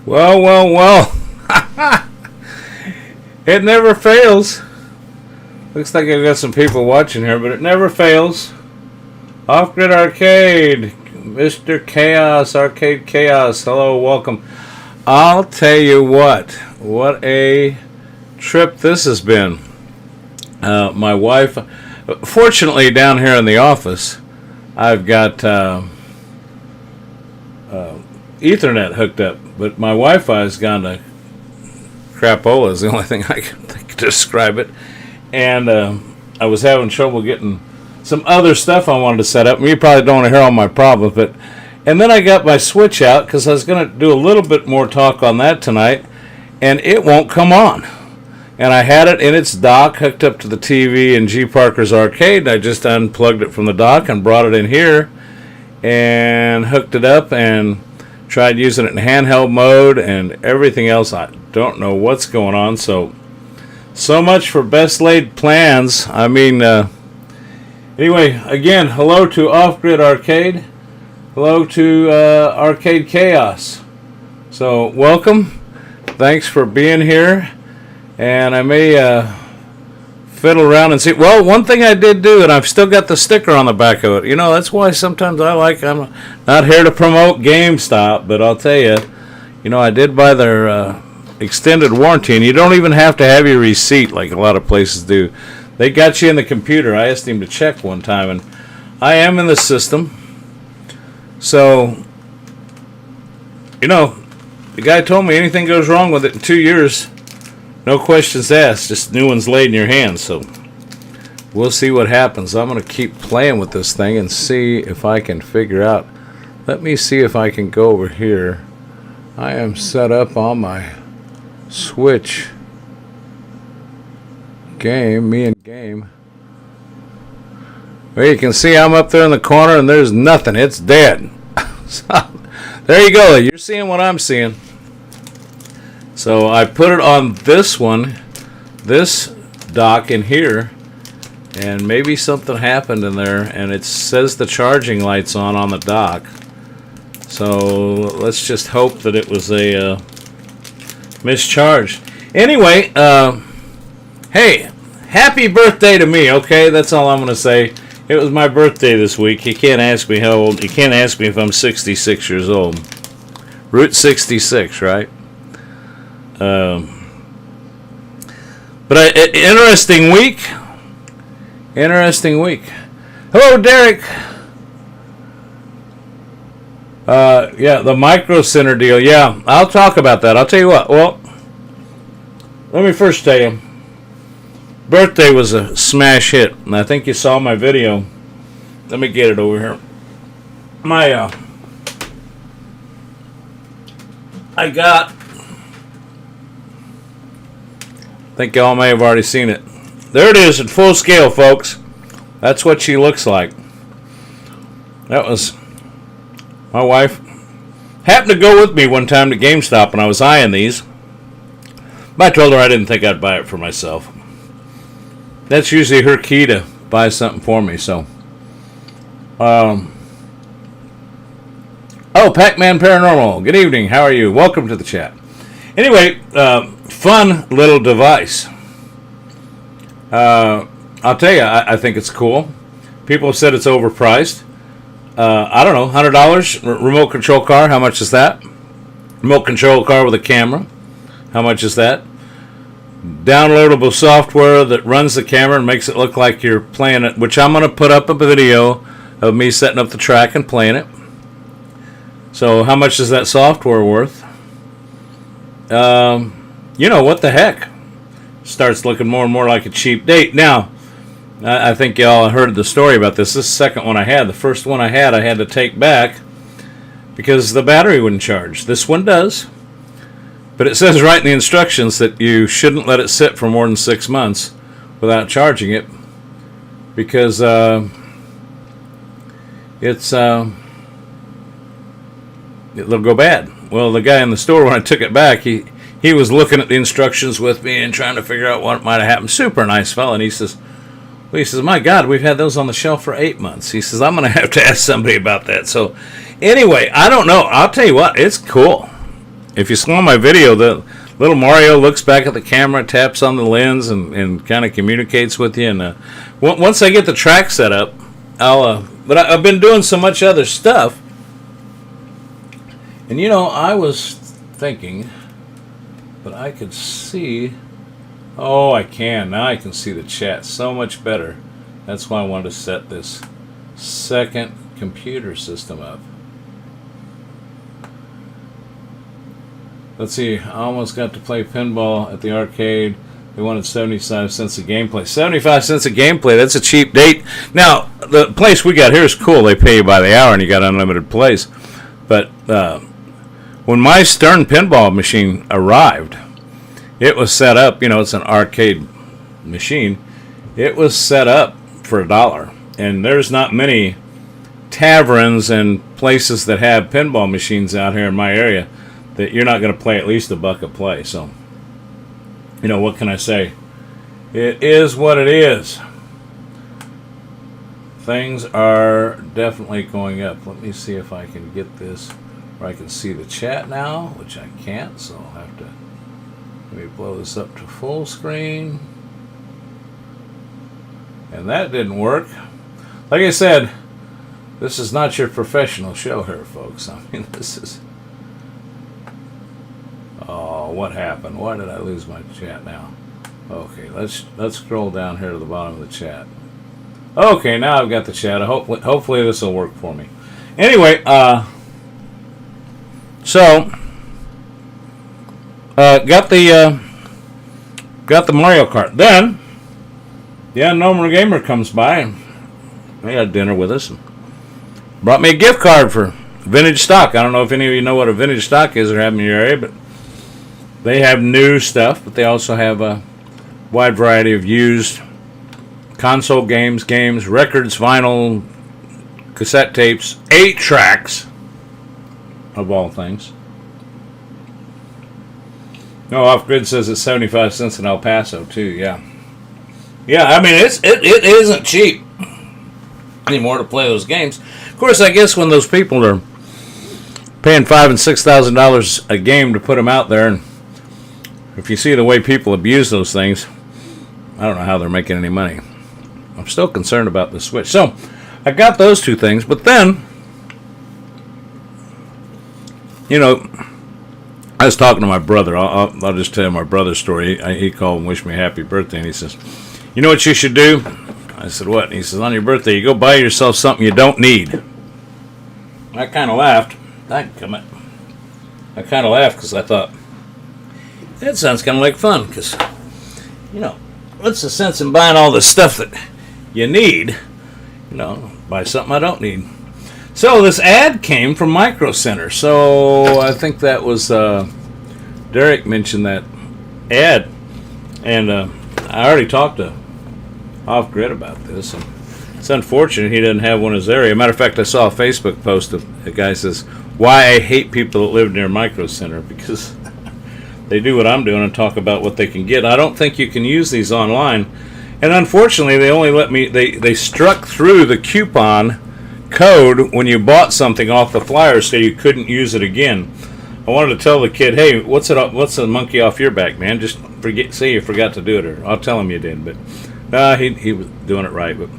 Well, well, well. It never fails. Looks like I've got some people watching here, but it never fails. Off-Grid Arcade, Mr. Chaos, Arcade Chaos. Hello, welcome. I'll tell you what a trip this has been. My wife, fortunately down here in the office, I've got Ethernet hooked up, but my Wi-Fi's gone to crapola is the only thing I can think to describe it. And I was having trouble getting some other stuff I wanted to set up. You probably don't want to hear all my problems, but and then I got my switch out because I was going to do a little bit more talk on that tonight, and it won't come on. And I had it in its dock hooked up to the TV in G.Parkers arcade. I just unplugged it from the dock and brought it in here and hooked it up and tried using it in handheld mode and everything else. I don't know what's going on. So much for best laid plans. I mean, anyway, again, hello to Off-Grid Arcade. Hello to Arcade Chaos. So welcome. Thanks for being here. And I may fiddle around and see. Well, one thing I did do, and I've still got the sticker on the back of it. You know, that's why sometimes I'm not here to promote GameStop, but I'll tell you, I did buy their extended warranty, and you don't even have to have your receipt like a lot of places do. They got you in the computer. I asked him to check one time, and I am in the system. So, the guy told me anything goes wrong with it in 2 years, no questions asked, just new ones laid in your hands. So we'll see what happens. I'm going to keep playing with this thing and see if I can figure out. Let me see if I can go over here. I am set up on my Switch game, game. Well, you can see I'm up there in the corner and there's nothing. It's dead. So, there you go. You're seeing what I'm seeing. So I put it on this one, this dock in here, and maybe something happened in there, and it says the charging light's on the dock. So let's just hope that it was a mischarge. Anyway, hey, happy birthday to me, okay? That's all I'm going to say. It was my birthday this week. You can't ask me how old. You can't ask me if I'm 66 years old. Route 66, right? But interesting week. Interesting week. Hello, Derek. Yeah, the Micro Center deal. Yeah, I'll talk about that. I'll tell you what. Well, let me first tell you. Birthday was a smash hit, and I think you saw my video. Let me get it over here. I think y'all may have already seen it. There it is in full scale, folks. That's what she looks like. That was my wife. Happened to go with me one time to GameStop, and I was eyeing these. But I told her I didn't think I'd buy it for myself. That's usually her key to buy something for me. So, oh, Pac-Man Paranormal. Good evening. How are you? Welcome to the chat. Anyway, fun little device. I'll tell you, I think it's cool. People have said it's overpriced. I don't know, $100 remote control car. How much is that? Remote control car with a camera. How much is that? Downloadable software that runs the camera and makes it look like you're playing it, which I'm going to put up a video of me setting up the track and playing it. So how much is that software worth? What the heck? Starts looking more and more like a cheap date. Now, I think y'all heard the story about this. This is the second one I had. The first one I had to take back because the battery wouldn't charge. This one does. But it says right in the instructions that you shouldn't let it sit for more than 6 months without charging it because it'll go bad. Well, the guy in the store, when I took it back, he was looking at the instructions with me and trying to figure out what might have happened. Super nice fella. And he says, my God, we've had those on the shelf for 8 months. He says, I'm going to have to ask somebody about that. So anyway, I don't know. I'll tell you what, it's cool. if you saw my video, the little Mario looks back at the camera, taps on the lens, and kind of communicates with you. And once I get the track set up, but I've been doing so much other stuff. And I was thinking that I could see. Oh, I can. Now I can see the chat so much better. That's why I wanted to set this second computer system up. Let's see. I almost got to play pinball at the arcade. They wanted 75 cents a gameplay. 75 cents a gameplay. That's a cheap date. Now, the place we got here is cool. They pay you by the hour and you got unlimited plays. But when my Stern pinball machine arrived, it was set up, it's an arcade machine. It was set up for $1. And there's not many taverns and places that have pinball machines out here in my area that you're not going to play at least $1 a play. So, what can I say? It is what it is. Things are definitely going up. Let me see if I can get this where I can see the chat now, which I can't, so I'll have to let me blow this up to full screen. And that didn't work. Like I said, this is not your professional show here, folks. I mean, this is... Oh, what happened? Why did I lose my chat now? Okay, let's scroll down here to the bottom of the chat. Okay, now I've got the chat. Hopefully this will work for me. Anyway, got the Mario Kart. Then the Unknown Gamer comes by and they had dinner with us and brought me a gift card for vintage stock. I don't know if any of you know what a vintage stock is or have in your area, but they have new stuff, but they also have a wide variety of used console games, records, vinyl, cassette tapes, 8 tracks, of all things. No, Off Grid says it's 75 cents in El Paso too. Yeah, I mean it isn't cheap anymore to play those games. Of course, I guess when those people are paying $5,000 and $6,000 a game to put them out there, and if you see the way people abuse those things, I don't know how they're making any money. I'm still concerned about the Switch. So I got those two things, but then I was talking to my brother. I'll just tell you my brother's story. He called and wished me a happy birthday, and he says, "You know what you should do?" I said, "What?" And he says, "On your birthday, you go buy yourself something you don't need." I kind of laughed. I kind of laughed because I thought, that sounds kind of like fun, because, what's the sense in buying all the stuff that you need? Buy something I don't need. So this ad came from Micro Center. So I think that was Derek mentioned that ad, and I already talked to Off Grid about this. And it's unfortunate he doesn't have one in his area. Matter of fact, I saw a Facebook post of a guy says, "Why I hate people that live near Micro Center, because they do what I'm doing and talk about what they can get. I don't think you can use these online." And unfortunately, they only let me, they struck through the coupon code when you bought something off the flyer, so you couldn't use it again. I wanted to tell the kid, "Hey, what's the monkey off your back, man? Just say you forgot to do it," or I'll tell him you did. But he was doing it right. But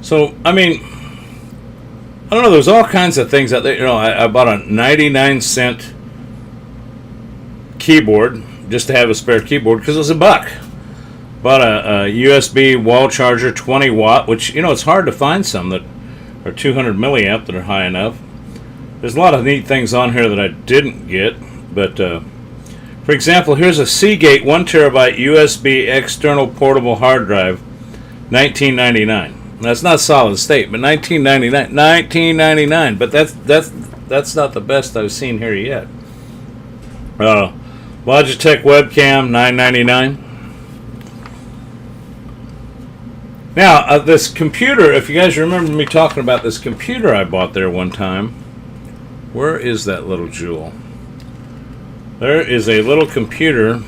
so, I mean, I don't know, there's all kinds of things out there. I bought a 99-cent keyboard just to have a spare keyboard because it was $1. Bought a USB wall charger, 20 watt, which it's hard to find some that are 200 milliamp that are high enough. There's a lot of neat things on here that I didn't get, but for example, here's a Seagate 1 terabyte USB external portable hard drive, $19.99. That's not solid state, but $19.99. But that's not the best I've seen here yet. Logitech webcam, $9.99. Now, this computer, if you guys remember me talking about this computer I bought there one time, where is that little jewel? There is a little computer.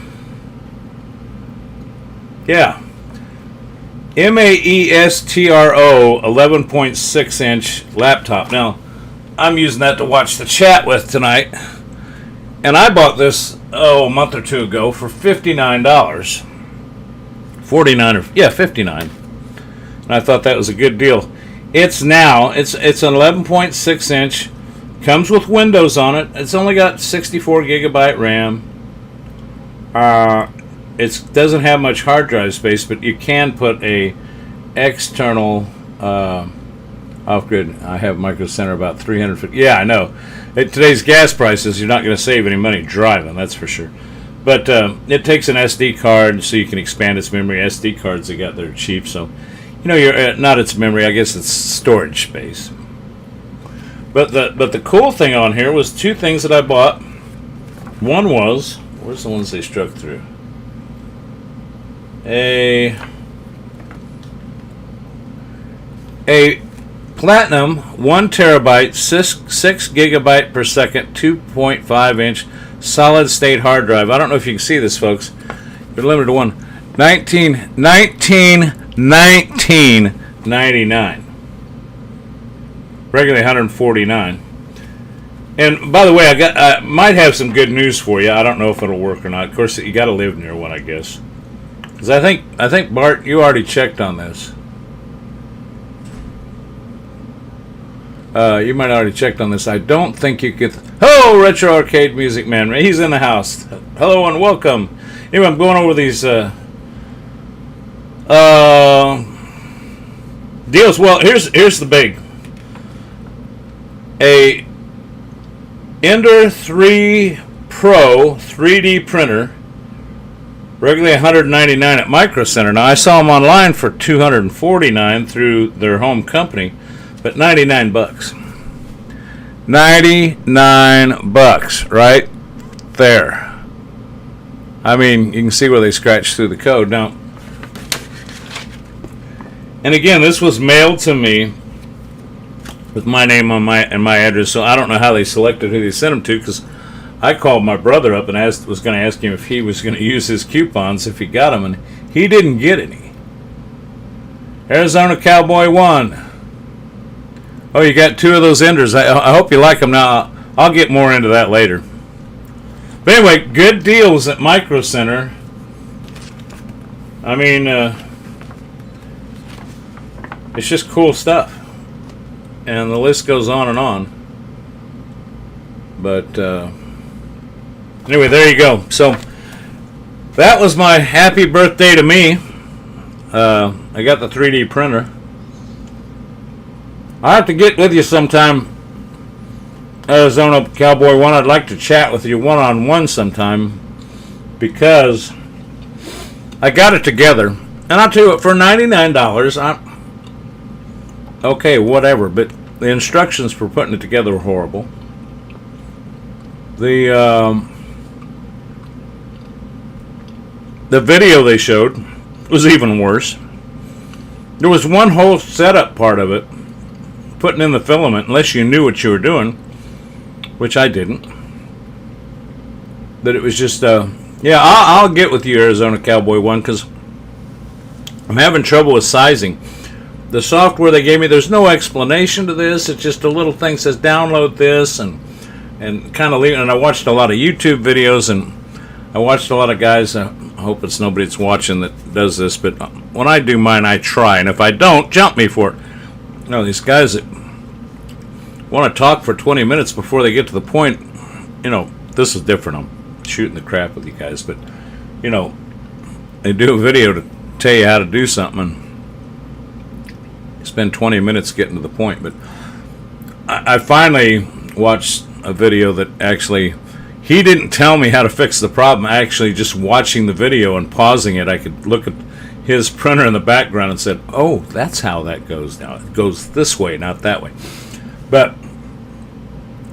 Yeah. Maestro 11.6-inch laptop. Now, I'm using that to watch the chat with tonight. And I bought this a month or two ago for $59. 49 or yeah, 59. And I thought that was a good deal. It's an 11.6 inch, comes with Windows on it. It's only got 64 gigabyte RAM. It doesn't have much hard drive space, but you can put a external off-grid. I have Micro Center about 350. Yeah, I know. At today's gas prices, you're not going to save any money driving, that's for sure. But it takes an SD card, so you can expand its memory. SD cards they got there cheap, so you're not its memory. I guess it's storage space. But the cool thing on here was two things that I bought. One was, where's the ones they struck through? A Platinum 1 terabyte 6 gigabyte per second 2.5 inch solid state hard drive. I don't know if you can see this, folks. You're limited to one. 19.99. Regularly $149. And by the way, I might have some good news for you. I don't know if it'll work or not. Of course, you got to live near one, I guess. Because I think Bart, you already checked on this. You might already checked on this. I don't think you could. Oh, Retro Arcade Music Man. He's in the house. Hello and welcome. Anyway, I'm going over these deals. Well, here's the big. A Ender 3 Pro 3D printer, regularly $199 at Micro Center. Now I saw them online for $249 through their home company, but $99. $99 right there. I mean, you can see where they scratched through the code now. And again, this was mailed to me with my name on my address, so I don't know how they selected who they sent them to, because I called my brother up and was going to ask him if he was going to use his coupons if he got them, and he didn't get any. Arizona Cowboy 1. Oh, you got two of those Enders. I hope you like them. Now I'll get more into that later. But anyway, good deals at Micro Center. I mean, it's just cool stuff. And the list goes on and on. But anyway, there you go. So that was my happy birthday to me. I got the 3D printer. I'll have to get with you sometime, Arizona Cowboy 1. I'd like to chat with you one-on-one sometime, because I got it together. And I'll tell you what, for $99, okay, whatever, but the instructions for putting it together were horrible. The video they showed was even worse. There was one whole setup part of it, putting in the filament, unless you knew what you were doing, which I didn't. But it was just, yeah, I'll get with you, Arizona Cowboy 1, because I'm having trouble with sizing. The software they gave me, there's no explanation to this. It's just a little thing that says download this and kind of leave it. And I watched a lot of YouTube videos, and I watched a lot of guys. I hope it's nobody that's watching that does this, but when I do mine, I try. And if I don't, jump me for it. These guys that want to talk for 20 minutes before they get to the point, this is different. I'm shooting the crap with you guys, but, they do a video to tell you how to do something, and spend 20 minutes getting to the point. But I finally watched a video that actually, he didn't tell me how to fix the problem. Actually, just watching the video and pausing it, I could look at his printer in the background and said, oh, that's how that goes now. It goes this way, not that way. But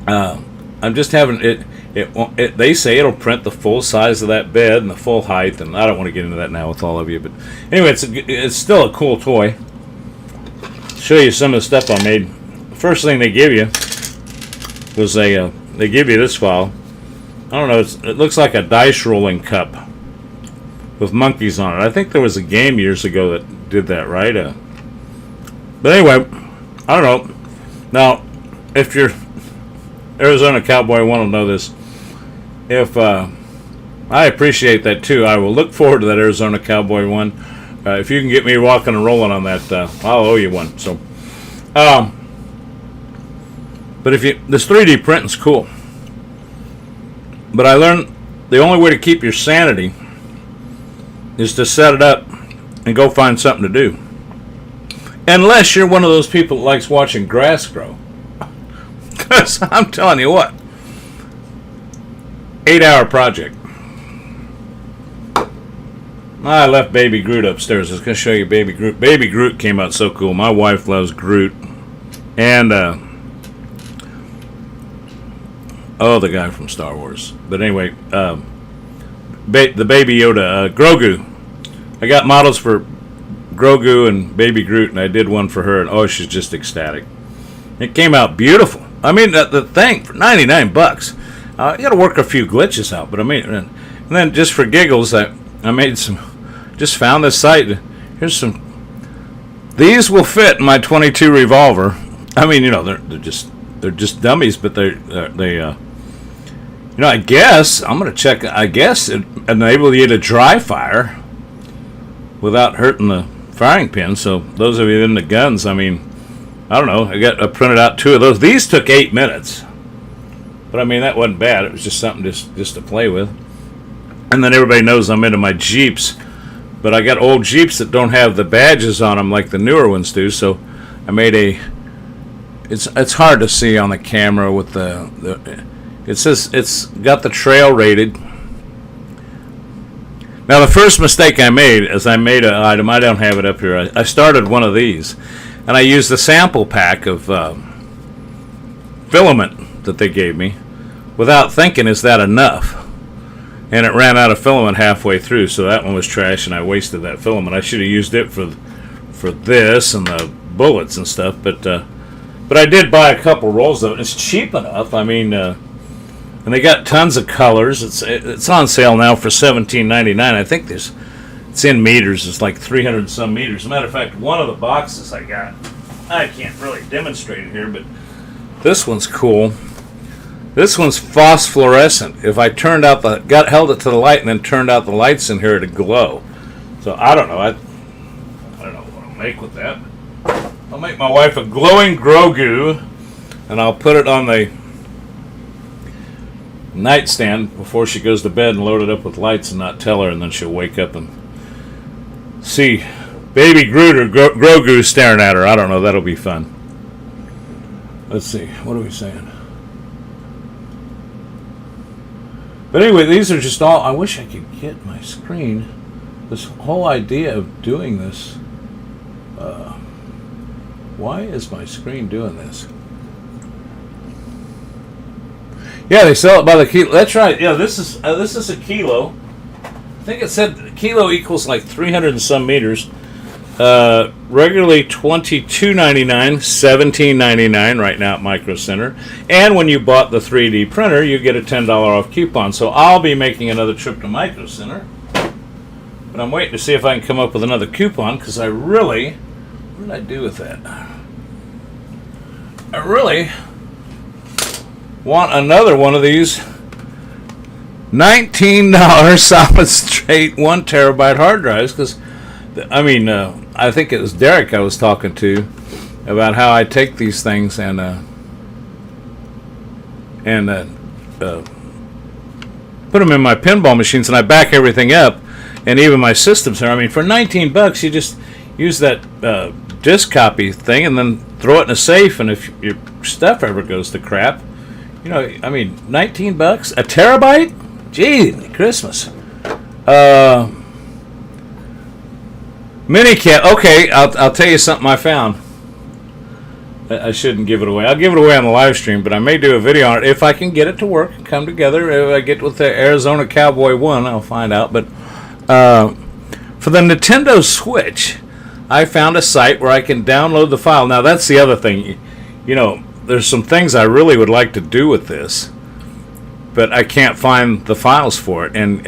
I'm just having it. They say it'll print the full size of that bed and the full height, and I don't want to get into that now with all of you. But anyway, it's still a cool toy. Show you some of the stuff I made. The first thing they give you was they give you this file. I don't know. It looks like a dice rolling cup with monkeys on it. I think there was a game years ago that did that, right? But anyway, I don't know. Now, if you're Arizona Cowboy 1 will know this. if I appreciate that too. I will look forward to that Arizona Cowboy one. If you can get me walking and rolling on that, I'll owe you one. So, but this 3D printing's cool. But I learned the only way to keep your sanity is to set it up and go find something to do. Unless you're one of those people that likes watching grass grow. Because I'm telling you what, 8-hour project. I left Baby Groot upstairs. I was going to show you Baby Groot. Baby Groot came out so cool. My wife loves Groot. And, the guy from Star Wars. But anyway, the Baby Yoda, Grogu. I got models for Grogu and Baby Groot, and I did one for her, and she's just ecstatic. It came out beautiful. I mean, the thing, for $99. You got to work a few glitches out, but I mean, and then just for giggles, I made some. Just found this site. Here's some. These will fit in my .22 revolver. I mean, they're just dummies, but they. I guess I'm gonna check. I guess it enables you to dry fire without hurting the firing pin. So those of you in the guns, I mean, I don't know. I printed out 2 of those. These took 8 minutes. But I mean, that wasn't bad. It was just something just to play with. And then everybody knows I'm into my Jeeps. But I got old Jeeps that don't have the badges on them like the newer ones do. So I made it's hard to see on the camera with it says it's got the trail rated. Now the first mistake I made is I made an item. I don't have it up here. I started one of these. And I used the sample pack of filament that they gave me without thinking, is that enough? And it ran out of filament halfway through, so that one was trash, and I wasted that filament. I should have used it for this and the bullets and stuff, but I did buy a couple rolls of it. It's cheap enough. I mean, and they got tons of colors. It's on sale now for $17.99. I think it's in meters. It's like 300 and some meters. As a matter of fact, one of the boxes I got, I can't really demonstrate it here, but this one's cool. This one's phosphorescent. If I held it to the light and then turned out the lights in here, it'd glow. So I don't know. I don't know what I'll make with that. I'll make my wife a glowing Grogu, and I'll put it on the nightstand before she goes to bed and load it up with lights and not tell her, and then she'll wake up and see Baby Groot or Grogu staring at her. I don't know. That'll be fun. Let's see. What are we saying? But anyway, these are just all. I wish I could get my screen. This whole idea of doing this. Why is my screen doing this? Yeah, they sell it by the kilo. That's right. Yeah, this is a kilo. I think it said kilo equals like 300 and some meters. Regularly $22.99, $17.99 right now at Micro Center. And when you bought the 3D printer, you get a $10 off coupon. So I'll be making another trip to Micro Center. But I'm waiting to see if I can come up with another coupon, because I really... What did I do with that? I really want another one of these $19 solid straight 1 terabyte hard drives, because I mean, I think it was Derek I was talking to about how I take these things and put them in my pinball machines, and I back everything up, and even my systems there. I mean, for $19, you just use that disk copy thing and then throw it in a safe, and if your stuff ever goes to crap, I mean, $19, a terabyte? Gee, Christmas. Minicap. Okay, I'll tell you something I found. I shouldn't give it away. I'll give it away on the live stream, but I may do a video on it if I can get it to work and come together. If I get with the Arizona Cowboy 1, I'll find out. But for the Nintendo Switch, I found a site where I can download the file. Now, that's the other thing. There's some things I really would like to do with this, but I can't find the files for it. And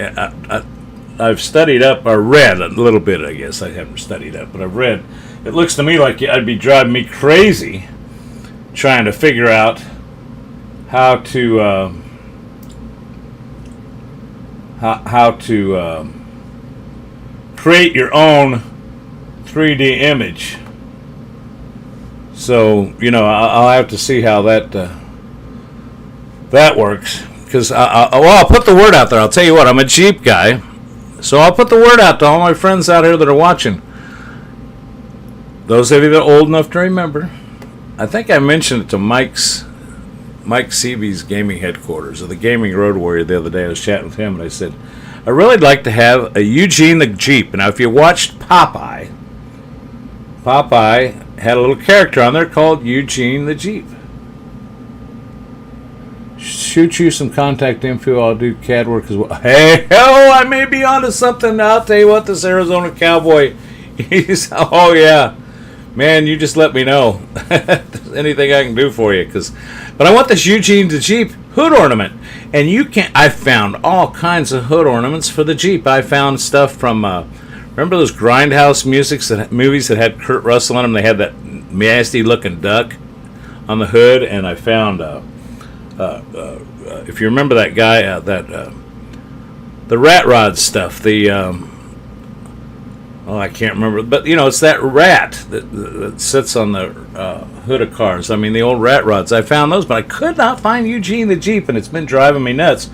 I've studied up, or read a little bit, I guess. I haven't studied up, but I've read. It looks to me like I'd be driving me crazy trying to figure out how to how to create your own 3D image. So I'll have to see how that works, because I'll put the word out there. I'll tell you what, I'm a Jeep guy, so I'll put the word out to all my friends out here that are watching. Those of you that are old enough to remember, I think I mentioned it to Mike Seavey's gaming headquarters, or the Gaming Road Warrior, the other day. I was chatting with him, and I said, I really like to have a Eugene the Jeep. Now, if you watched Popeye had a little character on there called Eugene the Jeep. Shoot you some contact info. I'll do CAD work as well. Hey, I may be onto something. I'll tell you what, this Arizona cowboy, oh yeah, man, you just let me know. Anything I can do for you, but I want this Eugene the Jeep hood ornament, and I found all kinds of hood ornaments for the Jeep. I found stuff from remember those Grindhouse movies that had Kurt Russell in them? They had that nasty looking duck on the hood, and I found if you remember that guy, the Rat Rod stuff, I can't remember, but it's that rat that sits on the hood of cars. I mean, the old rat rods. I found those, but I could not find Eugene the Jeep, and it's been driving me nuts.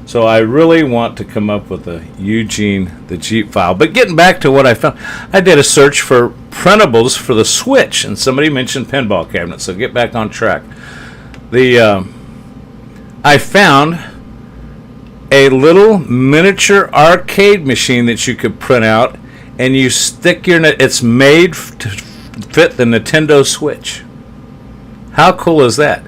So I really want to come up with a Eugene the Jeep file. But getting back to what I found, I did a search for printables for the Switch, and somebody mentioned pinball cabinets. So get back on track. I found a little miniature arcade machine that you could print out, and you stick it's made to fit the Nintendo Switch. How cool is that?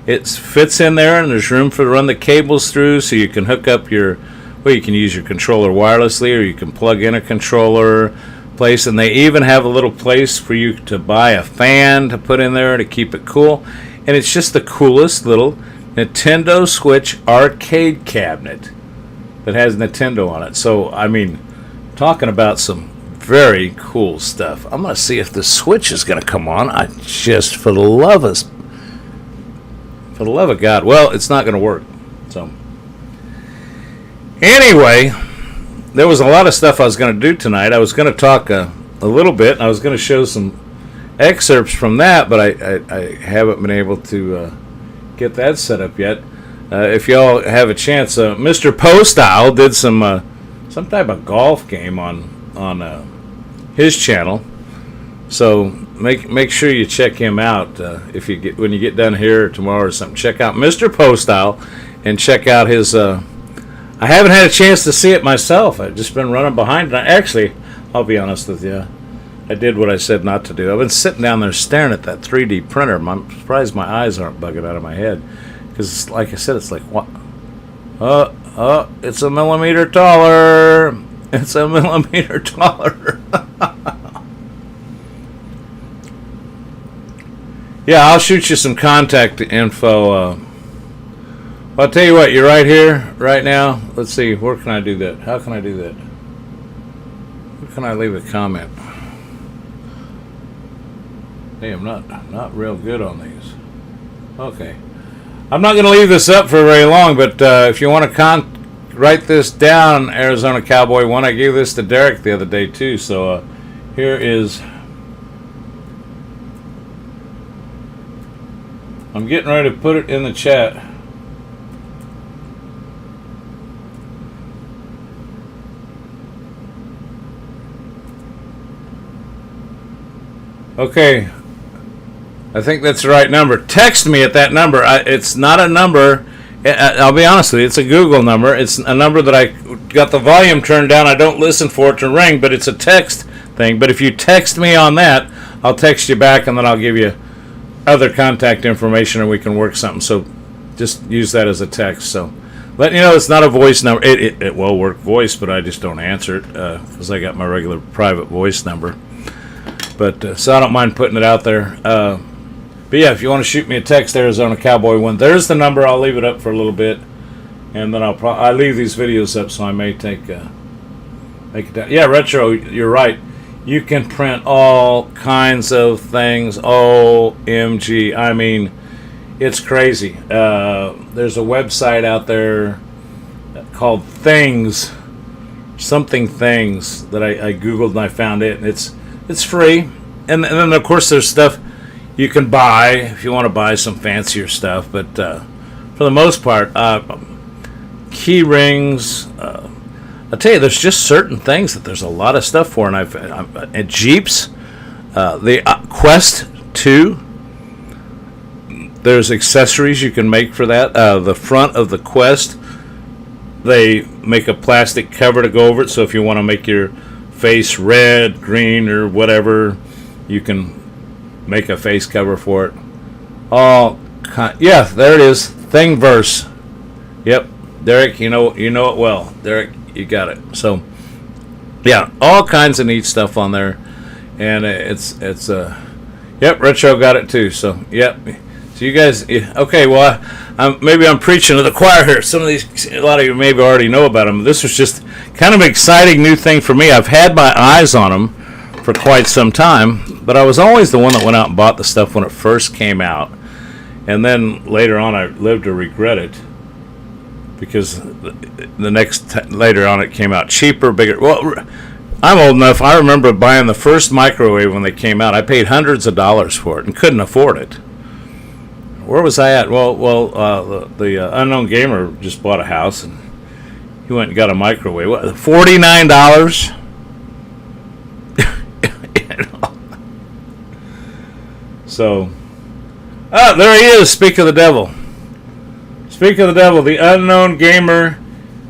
It fits in there, and there's room to run the cables through, so you can hook up you can use your controller wirelessly, or you can plug in a controller place, and they even have a little place for you to buy a fan to put in there to keep it cool. And it's just the coolest little Nintendo Switch arcade cabinet that has Nintendo on it. So, I mean, talking about some very cool stuff. I'm going to see if the Switch is going to come on. For the love of God. Well, it's not going to work. So, anyway, there was a lot of stuff I was going to do tonight. I was going to talk a little bit, and I was going to show some excerpts from that, but I haven't been able to get that set up yet. If y'all have a chance, Mr. Postile did some type of golf game on his channel. So make sure you check him out when you get done here tomorrow or something. Check out Mr. Postile and check out his. I haven't had a chance to see it myself. I've just been running behind. Actually, I'll be honest with you, I did what I said not to do. I've been sitting down there staring at that 3D printer. I'm surprised my eyes aren't bugging out of my head, because like I said, it's like what? It's a millimeter taller. It's a millimeter taller. Yeah, I'll shoot you some contact info. I'll tell you what, you're right here, right now. Let's see, where can I do that? How can I do that? Where can I leave a comment? Hey, I'm not real good on these. Okay. I'm not going to leave this up for very long, but if you want to write this down, Arizona Cowboy 1, I gave this to Derek the other day too. So here is. I'm getting ready to put it in the chat. Okay. I think that's the right number. Text me at that number. It's not a number. I'll be honest with you. It's a Google number. It's a number that I got the volume turned down. I don't listen for it to ring, but it's a text thing. But if you text me on that, I'll text you back, and then I'll give you other contact information, and we can work something. So just use that as a text. So letting you know it's not a voice number. It will work voice, but I just don't answer it because I got my regular private voice number. But so I don't mind putting it out there. But yeah, if you want to shoot me a text, Arizona Cowboy 1, there's the number. I'll leave it up for a little bit, and then I leave these videos up, so I may make it down. Yeah, Retro, you're right. You can print all kinds of things. OMG, I mean, it's crazy. There's a website out there. called Things, something Things, that I googled and I found it, and it's free. And then of course there's stuff you can buy if you want to buy some fancier stuff, but for the most part, key rings. I tell you, there's just certain things that there's a lot of stuff for, and at Jeeps, the Quest 2. There's accessories you can make for that. The front of the Quest, they make a plastic cover to go over it, so if you want to make your face red, green, or whatever, you can make a face cover for it. Yeah, there it is. Thingiverse. Yep, Derek, you know it well. Derek, you got it. So, yeah, all kinds of neat stuff on there, and yep, Retro got it too. So, yep. So you guys, okay? Well, maybe I'm preaching to the choir here. Some of these, a lot of you maybe already know about them. This was just kind of an exciting new thing for me. I've had my eyes on them for quite some time, but I was always the one that went out and bought the stuff when it first came out, and then later on I lived to regret it, because later on it came out cheaper, bigger. Well, I'm old enough. I remember buying the first microwave when they came out. I paid hundreds of dollars for it and couldn't afford it. Where was I at? Well, the unknown gamer just bought a house, and he went and got a microwave. What, $49? So, there he is. Speak of the devil. Speak of the devil. The unknown gamer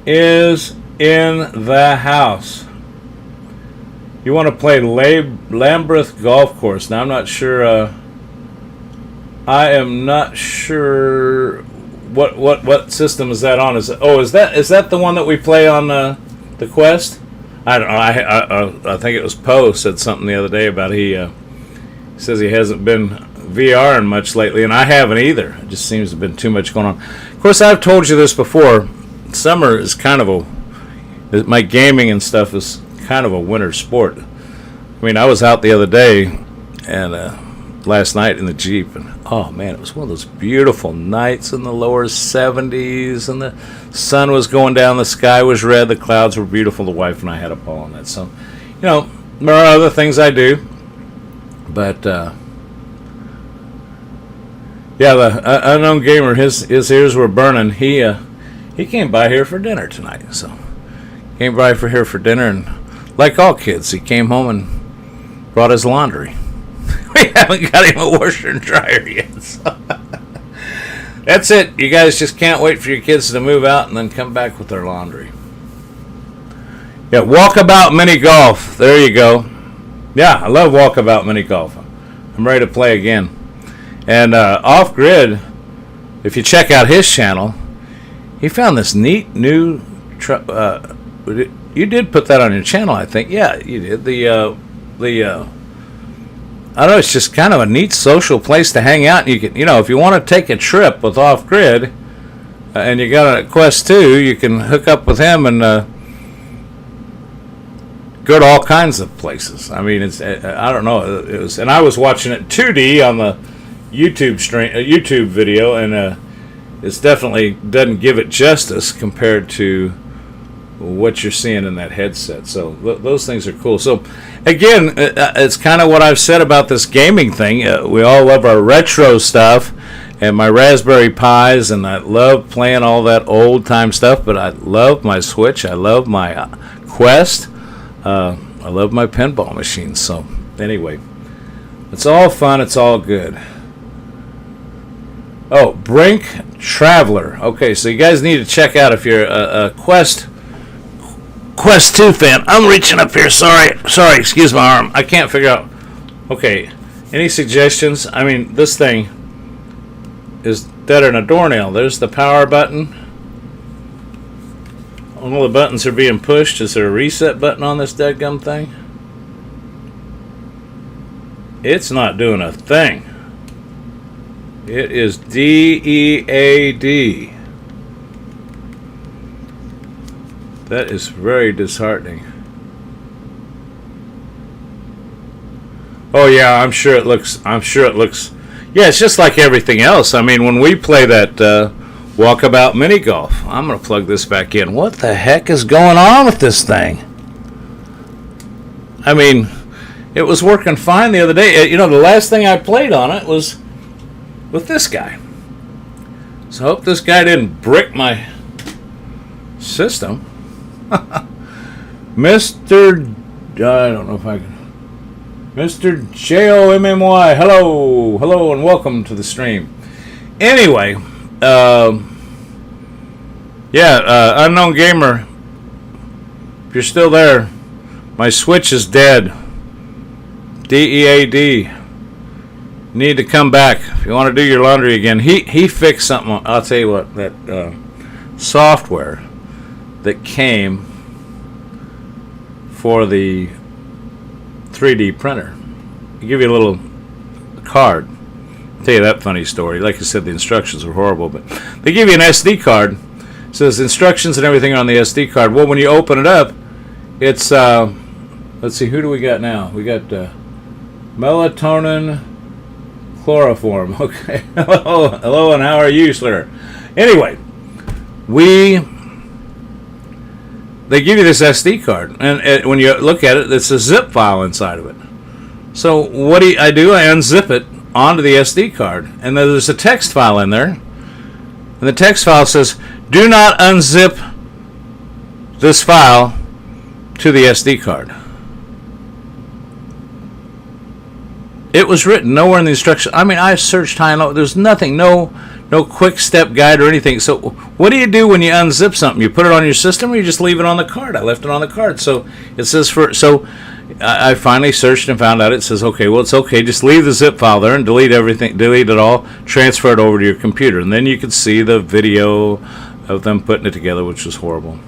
is in the house. You want to play Lambeth Golf Course? Now, I'm not sure. I am not sure what system is that on. Is that the one that we play on the Quest? I don't know. I think it was Poe said something the other day about he says he hasn't been VRing much lately, and I haven't either. It just seems to have been too much going on. Of course, I've told you this before. Summer is kind of my gaming and stuff is kind of a winter sport. I mean, I was out the other day and last night in the Jeep, and oh man, it was one of those beautiful nights in the lower 70s, and the sun was going down, the sky was red, the clouds were beautiful. The wife and I had a ball on that. So, there are other things I do, but yeah, the unknown gamer, his ears were burning. He came by here for dinner tonight, so came by here for dinner, and like all kids, he came home and brought his laundry. We haven't got him a washer and dryer yet. So. That's it. You guys just can't wait for your kids to move out and then come back with their laundry. Yeah, walkabout mini golf. There you go. Yeah, I love walkabout mini golf. I'm ready to play again. And Off Grid, if you check out his channel, he found this neat new you did put that on your channel, I think. Yeah, you did. I don't know, it's just kind of a neat social place to hang out. You can, if you want to take a trip with Off Grid, and you got a Quest 2, you can hook up with him and go to all kinds of places. I mean, I don't know. And I was watching it 2D on the YouTube video, and it definitely doesn't give it justice compared to what you're seeing in that headset. So those things are cool. So again, it's kind of what I've said about this gaming thing. We all love our retro stuff and my Raspberry Pis, and I love playing all that old time stuff, but I love my Switch. I love my Quest. I love my pinball machines. So anyway, it's all fun. It's all good. Oh, Brink Traveler. Okay, so you guys need to check out if you're a Quest 2 fan. I'm reaching up here. Sorry, excuse my arm. I can't figure out. Okay, any suggestions? I mean, this thing is deader than a doornail. There's the power button. All the buttons are being pushed. Is there a reset button on this deadgum thing? It's not doing a thing. It is DEAD. That is very disheartening. Oh yeah, I'm sure it looks. Yeah, it's just like everything else. I mean, when we play that Walkabout Mini Golf. I'm going to plug this back in. What the heck is going on with this thing? I mean, it was working fine the other day. You know, the last thing I played on it was with this guy. So I hope this guy didn't brick my system. Mr. I don't know if I can. Mr. JOMMY. Hello, and welcome to the stream. Anyway, Unknown Gamer, if you're still there, my Switch is dead. DEAD. Need to come back if you want to do your laundry again. He fixed something. I'll tell you what, that software that came for the 3D printer. They give you a little card. I'll tell you that funny story. Like I said, the instructions were horrible, but they give you an SD card. It says instructions and everything on the SD card. Well, when you open it up, it's let's see, who do we got now? We got melatonin chloroform. Okay. Hello, and how are you, sir? Anyway, they give you this SD card, and when you look at it, it's a zip file inside of it. So what do? I unzip it onto the SD card, and then there's a text file in there, and the text file says, "Do not unzip this file to the SD card." It was written nowhere in the instructions. I mean, I searched high and low. There's nothing, no quick step guide or anything. So what do you do when you unzip something? You put it on your system, or you just leave it on the card? I left it on the card. So it says I finally searched and found out it says, okay, well, it's okay. Just leave the zip file there and delete everything, delete it all, transfer it over to your computer. And then you could see the video of them putting it together, which was horrible.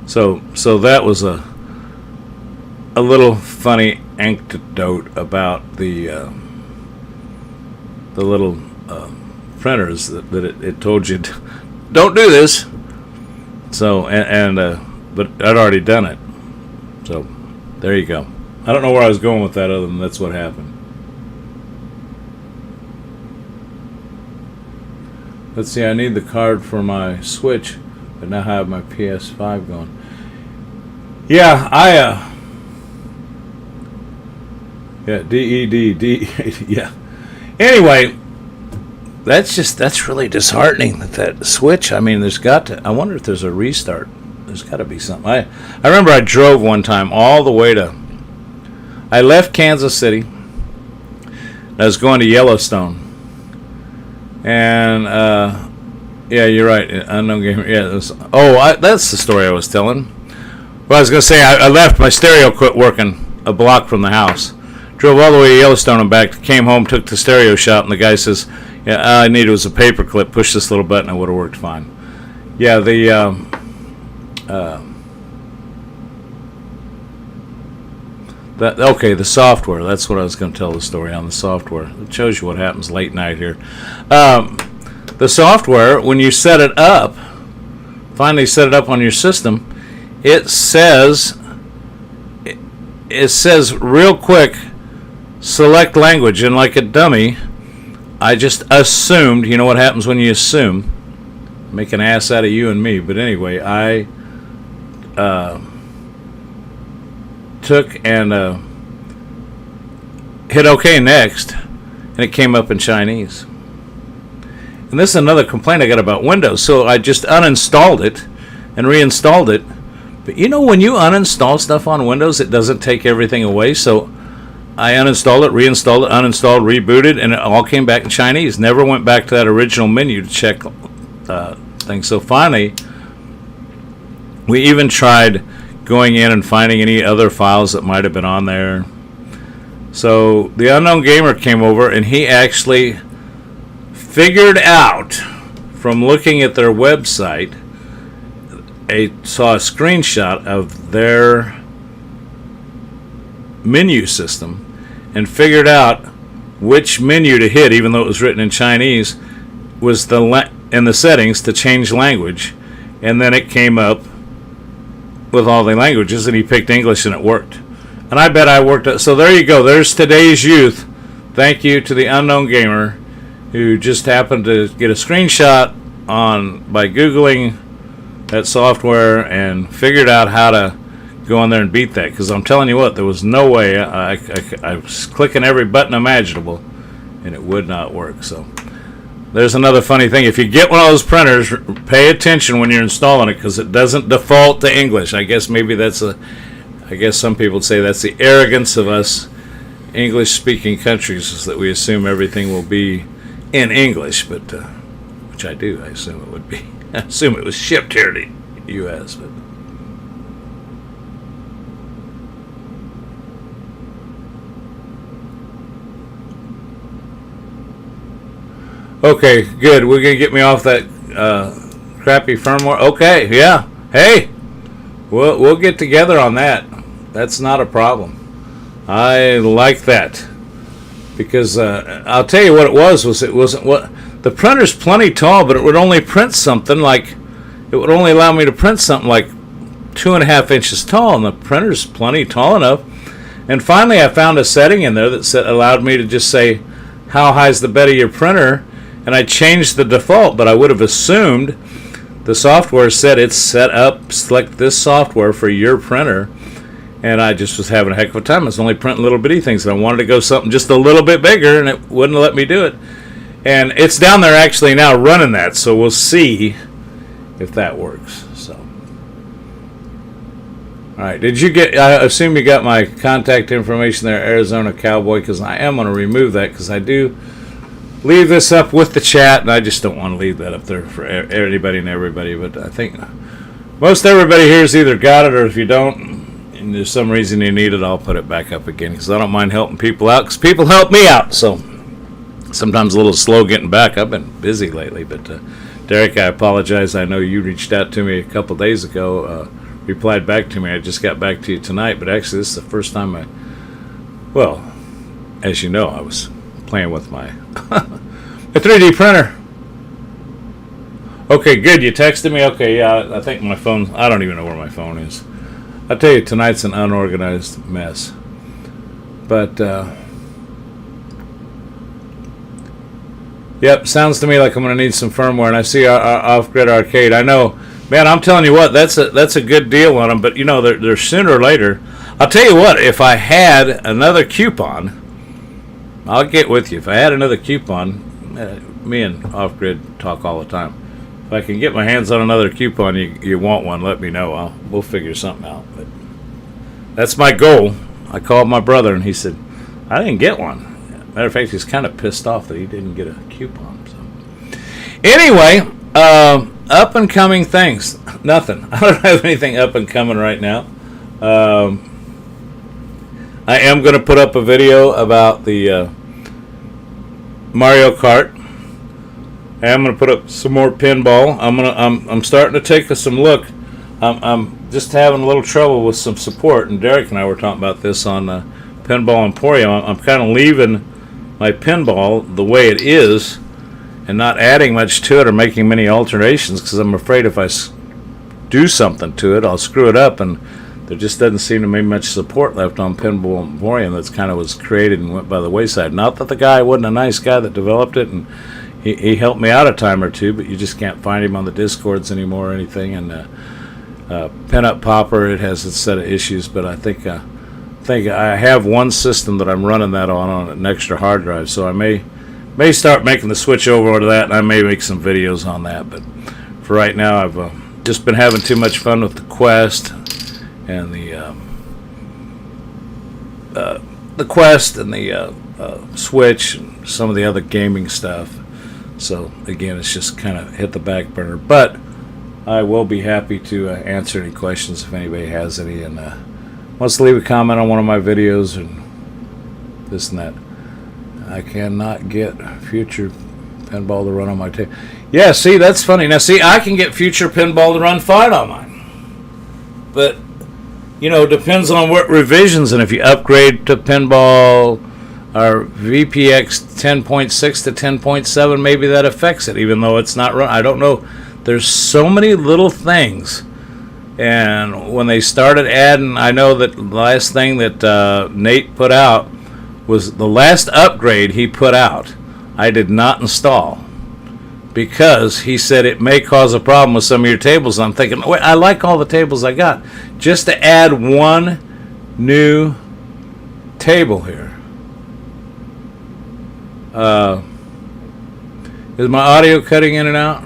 So that was a little funny anecdote about the little printers that it told you don't do this. So but I'd already done it. So there you go. I don't know where I was going with that, other than that's what happened. Let's see. I need the card for my Switch, but now I have my PS5 going. Yeah, DED. Yeah. Anyway, that's really disheartening that Switch. I mean, I wonder if there's a restart. There's got to be something. I remember I drove one time all the way I left Kansas City. I was going to Yellowstone, and yeah, you're right. Unknown Gamer. Yeah, that's the story I was telling. Well, I was going to say I left. My stereo quit working a block from the house. Drove all the way to Yellowstone and back. Came home, took the stereo shop, and the guy says, "Yeah, all I needed was a paper clip. Push this little button, it would have worked fine." Yeah, the software. That's what I was going to tell the story on the software. It shows you what happens late night here. The software, when you set it up, finally set it up on your system, it says real quick, select language, and like a dummy, I just assumed. You know what happens when you assume? Make an ass out of you and me. But anyway, I took and hit OK next, and it came up in Chinese. And this is another complaint I got about Windows. So I just uninstalled it and reinstalled it. But you know, when you uninstall stuff on Windows, it doesn't take everything away. So I uninstalled it, reinstalled it, uninstalled, rebooted, and it all came back in Chinese. Never went back to that original menu to check things. So finally, we even tried going in and finding any other files that might have been on there. So the Unknown Gamer came over, and he actually figured out from looking at their website, saw a screenshot of their menu system and figured out which menu to hit, even though it was written in Chinese, was in the settings to change language, and then it came up with all the languages, and he picked English, and it worked. And I bet I worked out. So there you go. There's today's youth. Thank you to the Unknown Gamer, who just happened to get a screenshot by Googling that software and figured out how to go in there and beat that. Because I'm telling you what, there was no way. I was clicking every button imaginable, and it would not work. So there's another funny thing. If you get one of those printers, pay attention when you're installing it, because it doesn't default to English. I guess some people would say that's the arrogance of us English-speaking countries, is that we assume everything will be in English, but which I do. I assume it would be. I assume it was shipped here to the U.S., but. Okay, good. We're going to get me off that crappy firmware. Okay, yeah. Hey, we'll get together on that. That's not a problem. I like that. Because I'll tell you what it wasn't what the printer's plenty tall, but it would only print something like, it would only allow me to print something like 2.5 inches tall, and the printer's plenty tall enough. And finally I found a setting in there that allowed me to just say, how high is the bed of your printer? And I changed the default, but I would have assumed the software said it's set up, select this software for your printer. And I just was having a heck of a time. I was only printing little bitty things, and I wanted to go something just a little bit bigger, and it wouldn't let me do it. And it's down there actually now running that, so we'll see if that works. So, all right. Did you get? I assume you got my contact information there, Arizona Cowboy, because I am going to remove that, because I do leave this up with the chat, and I just don't want to leave that up there for anybody and everybody. But I think most everybody here has either got it, or if you don't, and there's some reason you need it, I'll put it back up again, because I don't mind helping people out, because people help me out. So sometimes a little slow getting back. I've been busy lately, but Derek, I apologize. I know you reached out to me a couple days ago, replied back to me. I just got back to you tonight, but actually this is the first time as you know, I was playing with my 3D printer. Okay, good. You texted me? Okay, yeah, I think my phone, I don't even know where my phone is. I tell you, tonight's an unorganized mess. But, yep, sounds to me like I'm going to need some firmware. And I see Off-Grid Arcade. I know, man, I'm telling you what, that's a good deal on them. But, you know, they're sooner or later. I'll tell you what, if I had another coupon, I'll get with you. If I had another coupon, me and Off-Grid talk all the time. If I can get my hands on another coupon, you want one, let me know. We'll figure something out. But that's my goal. I called my brother, and he said, I didn't get one. Matter of fact, he's kind of pissed off that he didn't get a coupon. So, anyway, up and coming things. Nothing. I don't have anything up and coming right now. I am going to put up a video about the Mario Kart. I'm going to put up some more pinball. I'm starting to take some look. I'm just having a little trouble with some support, and Derek and I were talking about this on Pinball Emporium. I'm kind of leaving my pinball the way it is and not adding much to it or making many alterations, because I'm afraid if I do something to it, I'll screw it up, and there just doesn't seem to be much support left on Pinball Emporium. That's kind of was created and went by the wayside. Not that the guy wasn't a nice guy that developed it, and he helped me out a time or two, but you just can't find him on the Discords anymore or anything. And Pinup Popper, it has its set of issues, but I think I have one system that I'm running that on an extra hard drive, so I may start making the switch over to that, and I may make some videos on that. But for right now, I've just been having too much fun with the Quest and the Quest and the Switch and some of the other gaming stuff. So again, it's just kind of hit the back burner, but I will be happy to answer any questions if anybody has any, and wants to leave a comment on one of my videos and this and that. I cannot get Future Pinball to run on my table. Yeah, see, that's funny. Now, see, I can get Future Pinball to run fine on mine, but you know, depends on what revisions, and if you upgrade to Pinball or VPX 10.6 to 10.7, maybe that affects it, even though it's not run. I don't know. There's so many little things, and when they started adding, I know that the last thing that Nate put out was the last upgrade he put out. I did not install, because he said it may cause a problem with some of your tables. I'm thinking, wait, I like all the tables I got. Just to add one new table here. Is my audio cutting in and out?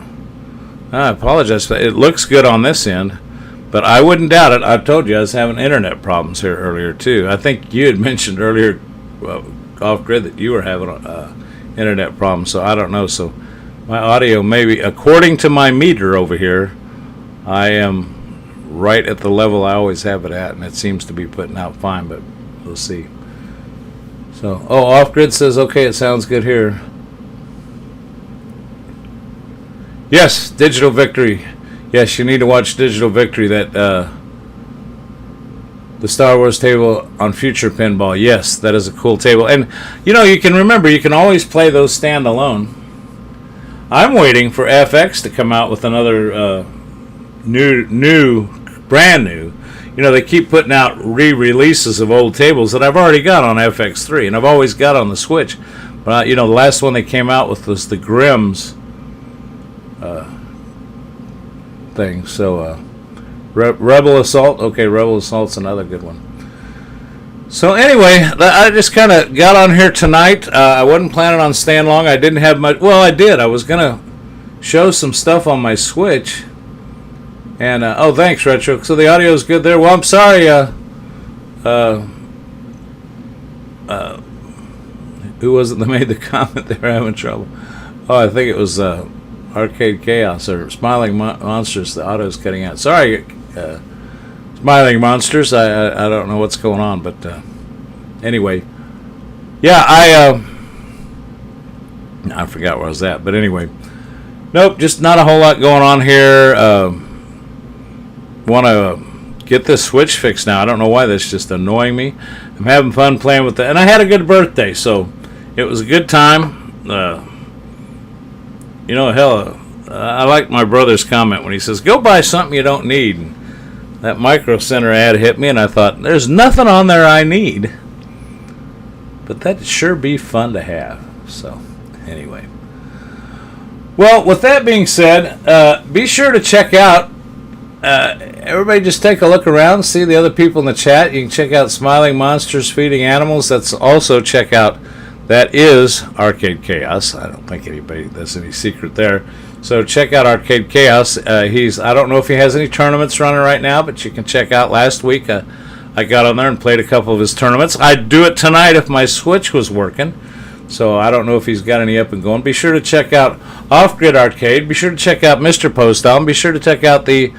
I apologize for that. It looks good on this end, but I wouldn't doubt it. I told you I was having internet problems here earlier too. I think you had mentioned earlier off grid that you were having internet problems, so I don't know. So my audio, maybe according to my meter over here, I am right at the level I always have it at, and it seems to be putting out fine, but we'll see. So, off grid says okay, it sounds good here. Yes, Digital Victory. Yes, you need to watch Digital Victory. That the Star Wars table on Future Pinball. Yes, that is a cool table. And you can remember, you can always play those standalone. I'm waiting for FX to come out with another brand new. They keep putting out re-releases of old tables that I've already got on FX3, and I've always got on the Switch. But the last one they came out with was the Grimm's thing. So Rebel Assault. Okay, Rebel Assault's another good one. So anyway, I just kind of got on here tonight. I wasn't planning on staying long. I didn't have much. Well, I did. I was gonna show some stuff on my Switch. And thanks, Retro. So the audio is good there. Well, I'm sorry. Who was it that made the comment they were having trouble? Oh, I think it was Arcade Chaos or Smiling Monsters. The audio's cutting out. Sorry, Smiling Monsters. I don't know what's going on, but anyway, yeah, I forgot where I was at, but anyway, nope, just not a whole lot going on here. Want to get this Switch fixed now. I don't know why that's just annoying me. I'm having fun playing with it, and I had a good birthday, so it was a good time. I like my brother's comment when he says, "Go buy something you don't need." And that Micro Center ad hit me, and I thought, "There's nothing on there I need," but that'd sure be fun to have. So, anyway. Well, with that being said, be sure to check out. Everybody just take a look around, see the other people in the chat. You can check out Smiling Monsters Feeding Animals. That's also check out, that is Arcade Chaos. I don't think there's any secret there. So check out Arcade Chaos. I don't know if he has any tournaments running right now, but you can check out last week. I got on there and played a couple of his tournaments. I'd do it tonight if my Switch was working. So I don't know if he's got any up and going. Be sure to check out Off Grid Arcade. Be sure to check out Mr. Postal. And be sure to check out the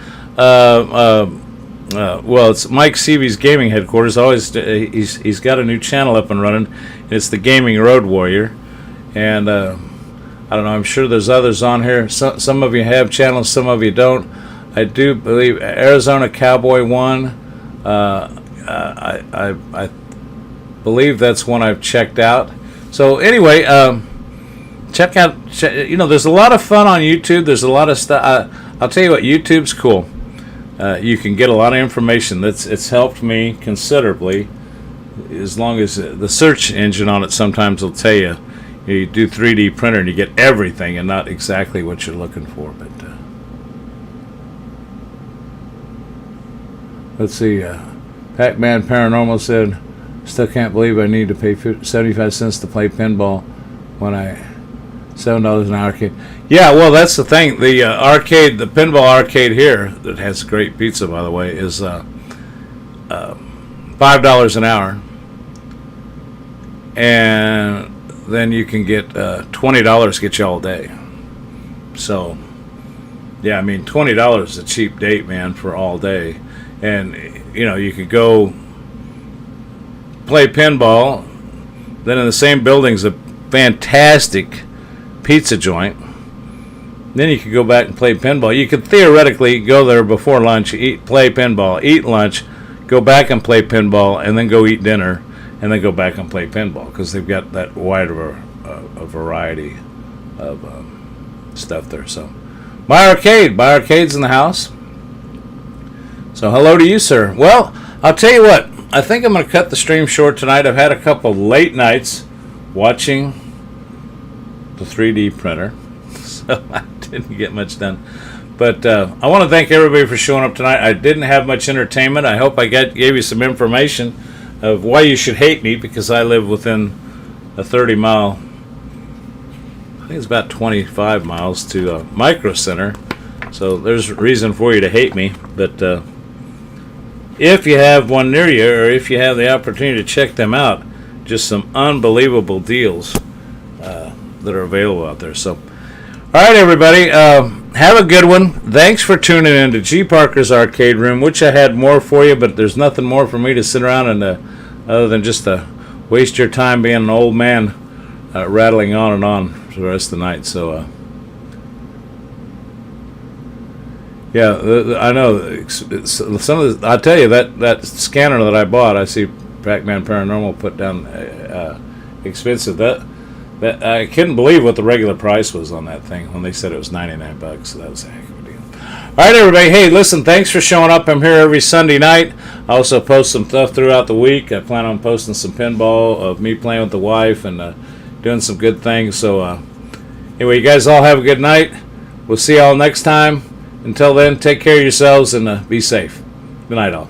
it's Mike Seavey's gaming headquarters. He's got a new channel up and running. It's the Gaming Road Warrior, and I don't know. I'm sure there's others on here. Some of you have channels, some of you don't. I do believe Arizona Cowboy 1. I believe that's one I've checked out. So anyway, check out. There's a lot of fun on YouTube. There's a lot of stuff. I'll tell you what, YouTube's cool. You can get a lot of information. It's helped me considerably. As long as the search engine on it sometimes will tell you, you do 3D printer and you get everything and not exactly what you're looking for. But let's see. Pac-Man Paranormal said, "Still can't believe I need to pay 75 cents to play pinball when I $7 an arcade." Yeah, well, that's the thing. The the pinball arcade here that has great pizza, by the way, is $5 an hour, and then you can get $20 get you all day. So, yeah, I mean, $20 is a cheap date, man, for all day, and you could go play pinball. Then in the same building's a fantastic pizza joint. Then you could go back and play pinball. You could theoretically go there before lunch, play pinball, eat lunch, go back and play pinball, and then go eat dinner, and then go back and play pinball, because they've got that wide of a variety of stuff there. So, my arcade's in the house. So hello to you, sir. Well, I'll tell you what. I think I'm going to cut the stream short tonight. I've had a couple late nights watching the 3D printer. So so I didn't get much done. But I want to thank everybody for showing up tonight. I didn't have much entertainment. I hope I gave you some information of why you should hate me, because I live within a 30-mile, I think it's about 25 miles to Micro Center. So there's a reason for you to hate me. But if you have one near you, or if you have the opportunity to check them out, just some unbelievable deals that are available out there. So, all right, everybody, have a good one. Thanks for tuning in to G.Parkers Arcade Room. Wish I had more for you, but there's nothing more for me to sit around and other than just waste your time being an old man rattling on and on for the rest of the night. So, yeah, I know. Some of the, I tell you, that scanner that I bought, I see Pac-Man Paranormal put down expensive. That I couldn't believe what the regular price was on that thing when they said it was $99. So that was a heck of a deal. All right, everybody. Hey, listen, thanks for showing up. I'm here every Sunday night. I also post some stuff throughout the week. I plan on posting some pinball of me playing with the wife and doing some good things. So anyway, you guys all have a good night. We'll see y'all next time. Until then, take care of yourselves and be safe. Good night, all.